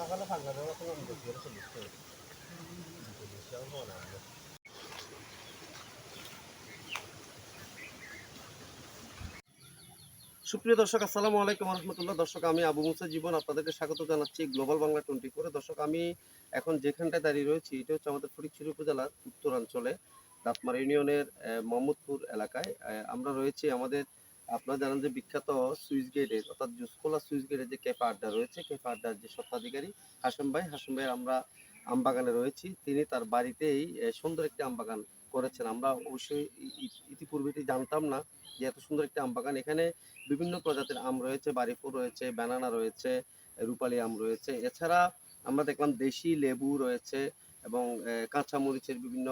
সুপ্রিয় দর্শক, আসসালামু আলাইকুম রহমতুল্লাহ। দর্শক, আমি আবু মুসা জীবন আপনাদেরকে স্বাগত জানাচ্ছি গ্লোবাল বাংলা 24। দর্শক, আমি এখন যেখানটায় দাঁড়িয়ে রয়েছি এটা হচ্ছে আমাদের ফটিকছড়ি উপজেলার উত্তরাঞ্চলে দাঁতমারা ইউনিয়নের মোহাম্মদপুর এলাকায়। আমরা রয়েছি আমাদের, আপনারা জানেন যে বিখ্যাত সুইচ গেটের অর্থাৎ জুসকোলা সুইচ গেটের যে ক্যাফে আড্ডা রয়েছে, ক্যাফে আড্ডার যে স্বত্বাধিকারী হাশেম ভাইয়ের আমরা আমবাগানে রয়েছি। তিনি তার বাড়িতেই সুন্দর একটি আমবাগান করেছেন। আমরা অবশ্যই ইতিপূর্বে এটি জানতাম না যে এত সুন্দর একটি আমবাগান। এখানে বিভিন্ন প্রজাতির আম রয়েছে, বাড়িফল রয়েছে, ব্যানানা রয়েছে, রূপালি আম রয়েছে। এছাড়া আমরা দেখলাম দেশি লেবু রয়েছে এবং কাঁচা মরিচের বিভিন্ন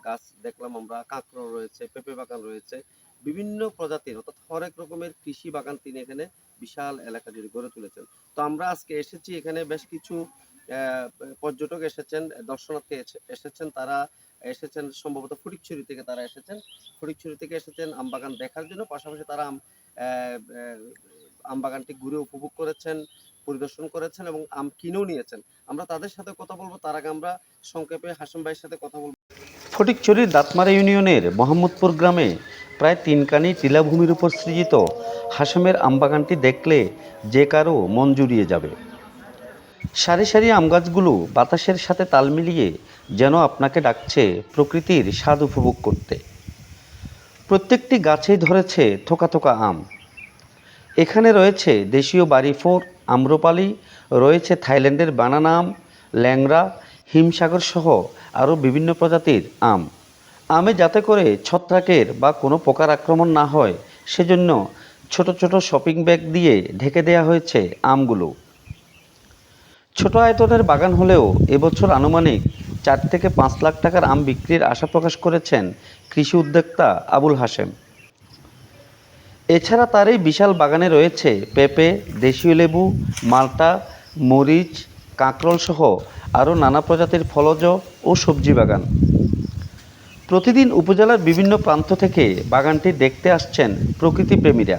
গাছ দেখলাম আমরা, কাঁকড়ো রয়েছে, পেঁপে বাগান রয়েছে, বিভিন্ন প্রজাতির অর্থাৎ হরেক রকমের কৃষি বাগান তিনি এখানে বিশাল এলাকা জুড়ে গড়ে তুলেছেন। তো আমরা আজকে এসেছি এখানে, বেশ কিছু পর্যটক এসেছেন, দর্শনার্থী এসেছেন। তারা এসেছেন সম্ভবত ফটিকছড়ি থেকে, তারা এসেছেন ফটিকছড়ি থেকে এসেছেন আম বাগান দেখার জন্য। পাশাপাশি তারা আম বাগানটি ঘুরে উপভোগ করেছেন, পরিদর্শন করেছেন এবং আম কিনেও নিয়েছেন। আমরা তাদের সাথে কথা বলবো। তার আগে আমরা সংক্ষেপে হাশেম ভাইয়ের সাথে কথা বলবো। ফটিকছড়ির দাঁতমারা ইউনিয়নের মোহাম্মদপুর গ্রামে প্রায় 3 কানি টিলাভূমির উপর সৃজিত হাশেমের আমবাগানটি দেখলে যে কারো মন জুড়িয়ে যাবে। সারি সারি আম গাছগুলো বাতাসের সাথে তাল মিলিয়ে যেন আপনাকে ডাকছে প্রকৃতির স্বাদ উপভোগ করতে। প্রত্যেকটি গাছেই ধরেছে থোকা থোকা আম। এখানে রয়েছে দেশীয় বাড়িফোর, আম্রপালি, রয়েছে থাইল্যান্ডের বানানা আম, ল্যাংড়া, হিমসাগর সহ আরও বিভিন্ন প্রজাতির আম। আমে যাতে করে ছত্রাকের বা কোনো পোকার আক্রমণ না হয় সেজন্য ছোট ছোট শপিং ব্যাগ দিয়ে ঢেকে দেওয়া হয়েছে আমগুলো। ছোট আয়তনের বাগান হলেও এবছর আনুমানিক 4 থেকে 5 লাখ টাকার আম বিক্রির আশা প্রকাশ করেছেন কৃষি উদ্যোক্তা আবুল হাশেম। এছাড়া তার এই বিশাল বাগানে রয়েছে পেঁপে, দেশীয় লেবু, মাল্টা, মরিচ, কাঁকরোল সহ আরও নানা প্রজাতির ফলজ ও সবজি বাগান। প্রতিদিন উপজেলার বিভিন্ন প্রান্ত থেকে বাগানটি দেখতে আসছেন প্রকৃতিপ্রেমীরা।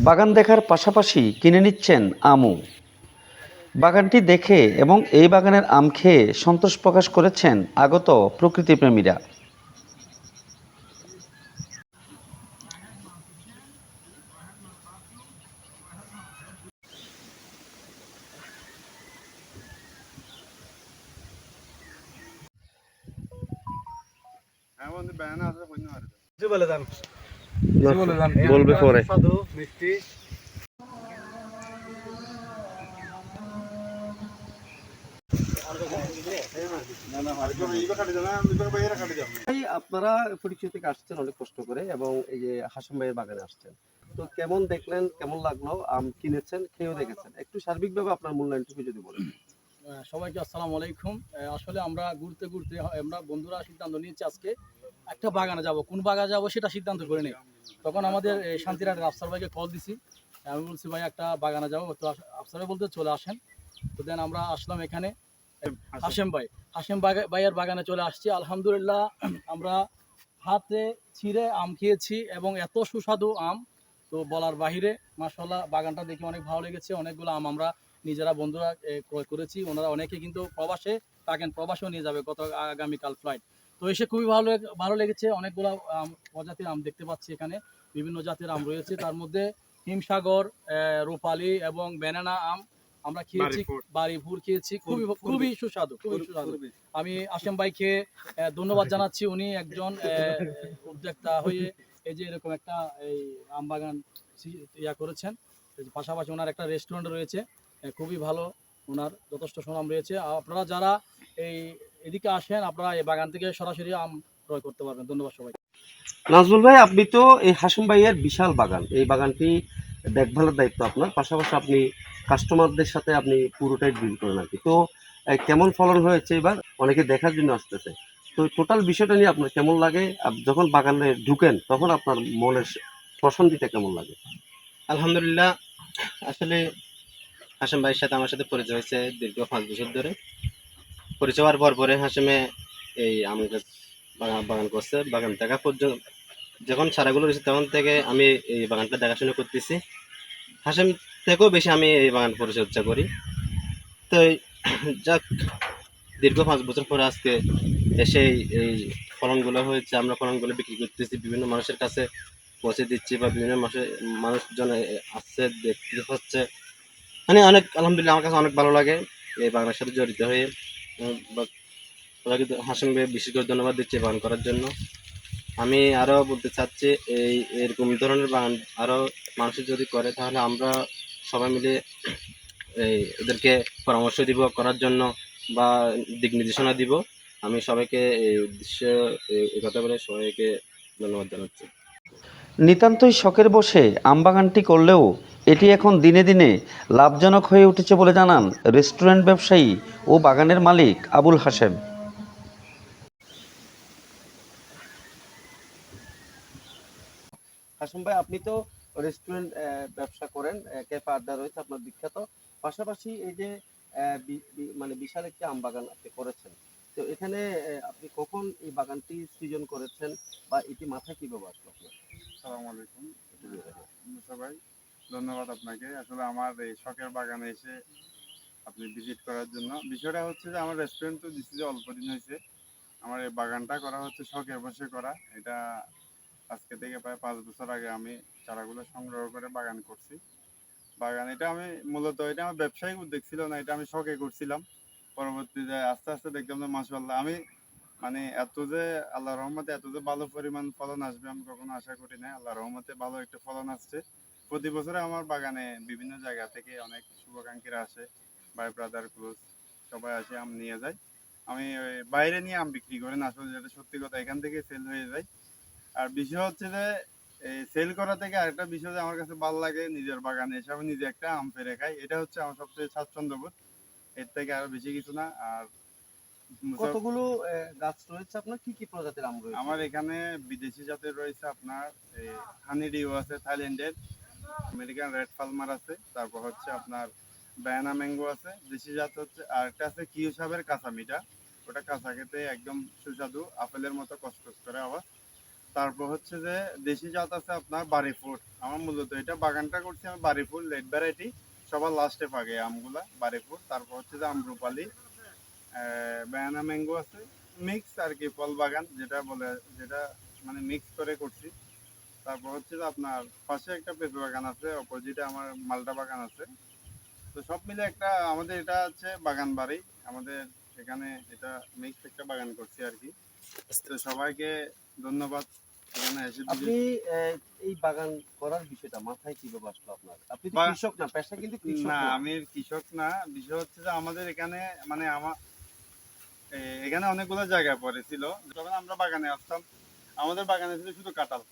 বাগান দেখার পাশাপাশি কিনে নিচ্ছেন আমও। বাগানটি দেখে এবং এই বাগানের আম খেয়ে সন্তোষ প্রকাশ করেছেন আগত প্রকৃতিপ্রেমীরা। বলবে পরে। আপনারা ফটিকছড়ি থেকে আসছেন অনেক কষ্ট করে এবং এই যে হাশেম ভাইয়ের বাগানে আসছেন, তো কেমন দেখলেন, কেমন লাগলো? আম কিনেছেন, খেয়েও দেখেছেন, একটু সার্বিকভাবে আপনার মূল্যায়নটুকু যদি বলেন। সবাইকে আসসালামু আলাইকুম। আসলে আমরা ঘুরতে ঘুরতে আমরা বন্ধুরা সিদ্ধান্ত নিয়েছি আজকে একটা বাগানে যাব। কোন বাগানে যাব সেটা সিদ্ধান্ত করে নেই। তখন আমাদের শান্তিরাটের আফসার ভাইকে কল দিছি। আমি বলছি ভাই একটা বাগানে যাবো, তো আফসার ভাই বলতে চলে আসেন। তো দেন আমরা আসলাম এখানে হাশেম ভাইয়ের বাগানে চলে আসছি। আলহামদুলিল্লাহ, আমরা হাতে ছিঁড়ে আম খেয়েছি এবং এত সুস্বাদু আম তো বলার বাহিরে। মাশাআল্লাহ, বাগানটা দেখে অনেক ভালো লেগেছে। অনেকগুলো আম আমরা নিজেরা বন্ধুরা ক্রয় করেছি। ওনারা অনেকে কিন্তু প্রবাসে থাকেন, প্রবাসেও নিয়ে যাবে আগামীকাল ফ্লাইট। তো এসে খুবই ভালো লেগেছে। অনেকগুলো প্রজাতির আম দেখতে পাচ্ছি এখানে, বিভিন্ন জাতের আম রয়েছে। তার মধ্যে হিমসাগর, রূপালি এবং ব্যানানা আম আমরা খেয়েছি, বাড়িপুর খেয়েছি, খুবই সুস্বাদু। আমি হাশেম ভাইকে ধন্যবাদ জানাচ্ছি। উনি একজন উদ্যোক্তা হয়ে এই যে এরকম একটা এই আম বাগান করেছেন। পাশাপাশি ওনার একটা রেস্টুরেন্ট রয়েছে, খুবই ভালো, ওনার যথেষ্ট সুনাম রয়েছে। আপনারা যারা এদিকে আসেন, আপনারা এই বাগান থেকে সরাসরি আম ক্রয় করতে পারবেন। ধন্যবাদ সবাই। নাজমুল ভাই, আপনি তো এই হাশেম ভাইয়ের বিশাল বাগান, এই বাগানটি দেখভালের দায়িত্ব আপনার, পাশাপাশি আপনি কাস্টমারদের সাথে আপনি পুরোটাই ডিল করেন আর কি। তো কেমন ফলন হয়েছে এবার? অনেকে দেখার জন্য আসতেছে। তো টোটাল বিষয়টা নিয়ে আপনার কেমন লাগে? যখন বাগানে ঢুকেন তখন আপনার মনের প্রশান্তিটা কেমন লাগে? আলহামদুলিল্লাহ, আসলে হাশেম ভাইয়ের সাথে আমার সাথে পরিচয় হয়েছে দীর্ঘ 5 বছর ধরে। পরিচয় হওয়ার পরে হাশেমে এই আম গাছ বাগান করছে। বাগান দেখা পর্যন্ত যখন চারাগুলো রয়েছে তখন থেকে আমি এই বাগানটা দেখাশোনা করতেছি। হাশেম থেকেও বেশি আমি এই বাগান পরিচর্যা করি। তো যাক, দীর্ঘ 5 বছর পরে আজকে এসে এই ফলনগুলো হয়েছে, আমরা ফলনগুলো বিক্রি করতেছি, বিভিন্ন মানুষের কাছে পৌঁছে দিচ্ছি, বা বিভিন্ন মানুষজন আসছে, দেখতে হচ্ছে, মানে অনেক আলহামদুলিল্লাহ আমার কাছে অনেক ভালো লাগে এই বাগানের সাথে জড়িত হয়ে। বা সবাইকে হাসান ভাই বিশেষ করে ধন্যবাদ দিচ্ছি বাগান করার জন্য। আমি আরও বলতে চাচ্ছি, এরকম ধরনের বাগান আরও মানুষের যদি করে, তাহলে আমরা সবাই মিলে ওদেরকে পরামর্শ দিব করার জন্য, বা দিক নির্দেশনা দিব। আমি সবাইকে এই উদ্দেশ্যে এই কথা বলে সবাইকে ধন্যবাদ জানাচ্ছি। নিতান্তই শখের বশে আমবাগানটি করলেও এটি এখন দিনে দিনে লাভজনক হয়ে উঠেছে বলে জানান রেস্টুরেন্ট ব্যবসায়ী ও বাগানের মালিক আবুল হাশেম। হাসিম ভাই, আপনি তো রেস্টুরেন্ট ব্যবসা করেন, ক্যাফে আড্ডা রয়েছে আপনার বিখ্যাত। পাশাপাশি এই যে মানে বিশাল একটি আম বাগান আপনি করেছেন, তো এখানে আপনি কখন এই বাগানটি সৃজন করেছেন বা এটি মাথায় কিভাবে আসলো আপনার? আসসালামু আলাইকুম মুসা ভাই, ধন্যবাদ আপনাকে। আসলে আমার এই শখের বাগানে এসে আপনি ভিজিট করার জন্য। বিষয়টা হচ্ছে যে আমার রেস্টুরেন্ট তো দিচ্ছি যে অল্প দিন হয়েছে, আমার এই বাগানটা করা হচ্ছে শখের বসে করা। এটা আজকে থেকে প্রায় 5 বছর আগে আমি চারাগুলো সংগ্রহ করে বাগান করছি। বাগান এটা আমি মূলত এটা আমার ব্যবসায়িক উদ্যোগ ছিল না, এটা আমি শখে করছিলাম। পরবর্তীতে আস্তে আস্তে দেখলাম যে মাশাআল্লাহ, আমি মানে এত যে আল্লাহর রহমতে এত যে ভালো পরিমাণ ফলন আসবে আমি কখনো আশা করি নাই। আল্লাহর রহমতে ভালো একটা ফলন আসছে। প্রতি বছরে আমার বাগানে বিভিন্ন জায়গা থেকে অনেক শুভাকাঙ্ক্ষীরা আসে, ভাই ব্রাদার ক্লোজ সবাই আসে, আম নিয়ে যায়। আমি ওই বাইরে নিয়ে আম বিক্রি করি না, আসলে যেটা সত্যি কথা, এখান থেকে সেল হয়ে যায়। আর বিষয় হচ্ছে যে এই সেল করা থেকে আরেকটা বিষয় যে আমার কাছে ভালো লাগে নিজের বাগানে এসে আমি নিজে একটা আম পেড়ে খাই, এটা হচ্ছে আমার সবচেয়ে স্বাচ্ছন্দ্য বোধ। এর থেকে আরো বেশি কিছু না। আর কতগুলো গাছ রয়েছে আপনার? কি কি প্রজাতির আম রয়েছে? আমার এখানে বিদেশি জাতের রয়েছে আপনার হানি ডিউ আছে থাইল্যান্ডের, আমেরিকান রেড পালমার আছে, তারপর হচ্ছে আপনার বায়ানা ম্যাঙ্গো আছে। দেশি জাত হচ্ছে আর একটা আছে কিউ সাহেবের কাঁচা মিঠা, ওটা কাঁচা খেতে একদম সুস্বাদু, আপেলের মতো কসকস করে আবার। তারপর হচ্ছে যে দেশি জাত আছে আপনার বাড়িফুল। আমার মূলত এটা বাগানটা করছি আমি বাড়িফুল লেট ভ্যারাইটি, সবার লাস্টে পাকে আমগুলা বাড়িফুল। তারপর হচ্ছে যে আম্রপালি, বায়ানা ম্যাঙ্গো আছে, মিক্স আর কি ফল বাগান যেটা বলে, যেটা মানে মিক্স করে করছি। তারপর হচ্ছে যে আপনার পাশে একটা পেঁপে বাগান আছে, অপোজিটে আমার মালটা বাগান আছে। তো সব মিলে একটা আমাদের এটা হচ্ছে বাগান বাড়ি আমাদের এখানে, এটা মিক্স একটা বাগান করছি আর কি। তো সবাইকে ধন্যবাদ এখানে এসে আপনি visit- এই বাগান করার বিষয়টা মাথায় কিভাবে আসলো আপনার? আপনি তো বা- কৃষক না, পেশা কিন্তু কৃষক না, না। আমি কৃষক না। বিষয় হচ্ছে যে আমাদের এখানে মানে আমার এখানে অনেকগুলো জায়গা পড়েছিল, যখন আমরা বাগানে আসতাম আমাদের বাগানে ছিল শুধু কাঁঠাল।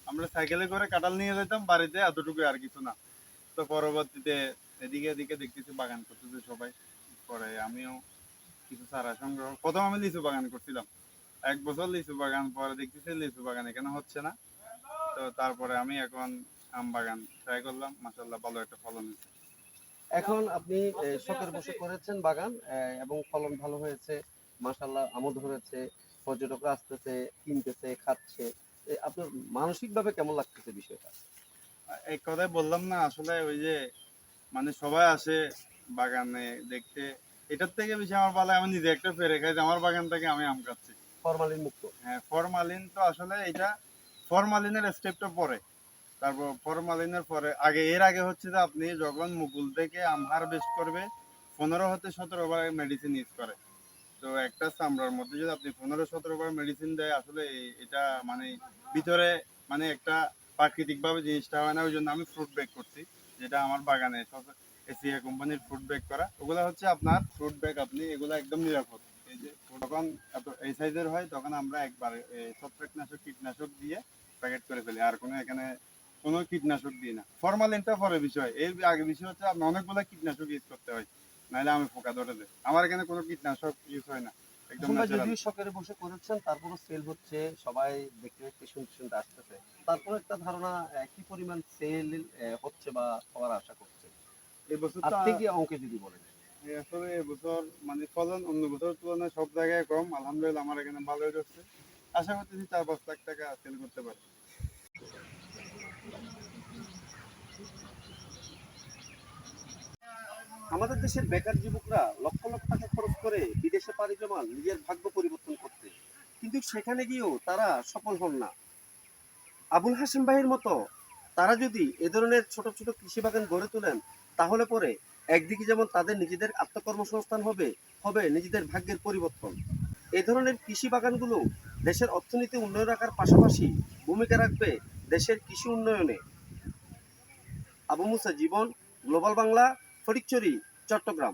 আমরা সাইকেলে করে কাঁঠাল নিয়ে যেতাম বাড়িতে, এতটুকু আর কিছু না। তো পরবর্তীতে এদিকে এদিকে দেখতেছি বাগান করতেছে সবাই, পরে আমিও কিছু চারা সংগ্রহ, প্রথম আমি লিচু বাগান করছিলাম 1 বছর লিচু বাগান, পরে দেখতেছি লিচু বাগান এখানে হচ্ছে না। তো তারপরে আমি এখন আম বাগান ট্রাই করলাম, মাশাআল্লাহ ভালো একটা ফলন হয়েছে। এখন আপনি শখের বশে করেছেন বাগান, এবং ফলন ভালো হয়েছে, মাশাআল্লাহ আমও ধরেছে, পর্যটকরা আসতেছে, কিনতেছে, খাচ্ছে। আপনার মানসিকভাবে কেমন লাগতেছে বিষয়টা? এক কথায় বললাম না, আসলে ওই যে মানে সবাই আসে বাগানে দেখতে, এটার থেকে বেশি আমার ভালো লাগে আমি নিজে একটা পেরে খাই যে আমার বাগান থেকে আমি আম খাচ্ছি। ফরমালিন মুক্ত। হ্যাঁ, ফরমালিন তো আসলে এটা ফরমালিনের স্টেপটা পরে, তারপর ফরমালিনের পরে আগে, এর আগে হচ্ছে যে আপনি যখন মুকুল থেকে আম হারভেস্ট করবে 15 থেকে 17 বার মেডিসিন ইউজ করে। তো একটা চামড়ার মধ্যে যদি আপনি 15 থেকে 17 বার মেডিসিন দেয়, আসলে এটা মানে ভিতরে মানে একটা প্রাকৃতিকভাবে জিনিসটা হয় না। ওই জন্য আমি ফ্রুট ব্যাগ করছি, যেটা আমার বাগানে এসিয়া কোম্পানির ফ্রুট ব্যাগ করা। ওগুলো হচ্ছে আপনার ফ্রুট ব্যাগ, আপনি এগুলো একদম নিরাপদ। এই যে যখন এত এই সাইজের হয় তখন আমরা একবার ছত্রাকনাশক কীটনাশক দিয়ে প্যাকেট করে ফেলি, আর কোনো এখানে কোনো কীটনাশক দিই না। ফরমালিনটা পরে বিষয়, এর আগে বিষয় হচ্ছে আপনার অনেকগুলো কীটনাশক ইউজ করতে হয়, নাহলে আমি পোকা ধরে দেয়। আমার এখানে কোনো কীটনাশক ইউজ হয় না, একদম তোমরা ন্যাচারাল। যদিও শখের বসে করেছেন, তারপরও সেল হচ্ছে, সবাই দেখতে দেখতে শুনতে শুনতে আসতেছে। তারপর একটা ধারণা কি পরিমাণ সেল হচ্ছে বা হওয়ার আশা করছে এবছর তো আপনি কি অঙ্কে যদি বলেন? আসলে এবছর মানে ফলন অন্য বছরের তুলনায় সব জায়গায় কম, আলহামদুলিল্লাহ আমার এখানে ভালোই হচ্ছে। আশা করতেছি 4-5 লাখ টাকা সেল করতে পারি। আমাদের দেশের বেকার যুবকরা লক্ষ লক্ষ টাকা খরচ করে বিদেশে পাড়ি জমান নিজের ভাগ্য পরিবর্তন করতে, কিন্তু সেখানে গিয়েও তারা সফল হন না। আবুল হাশেম ভাইয়ের মতো তারা যদি এ ধরনের ছোট ছোট কৃষি বাগান গড়ে তোলেন, তাহলে পরে একদিকে যেমন তাদের নিজেদের আত্মকর্মসংস্থান হবে, হবে নিজেদের ভাগ্যের পরিবর্তন। এই ধরনের কৃষি বাগানগুলো দেশের অর্থনীতি উন্নয়ন রাখার পাশাপাশি ভূমিকা রাখবে দেশের কৃষি উন্নয়নে। আবু মুসা জীবন, গ্লোবাল বাংলা, ফটিকছড়ি, চট্টগ্রাম।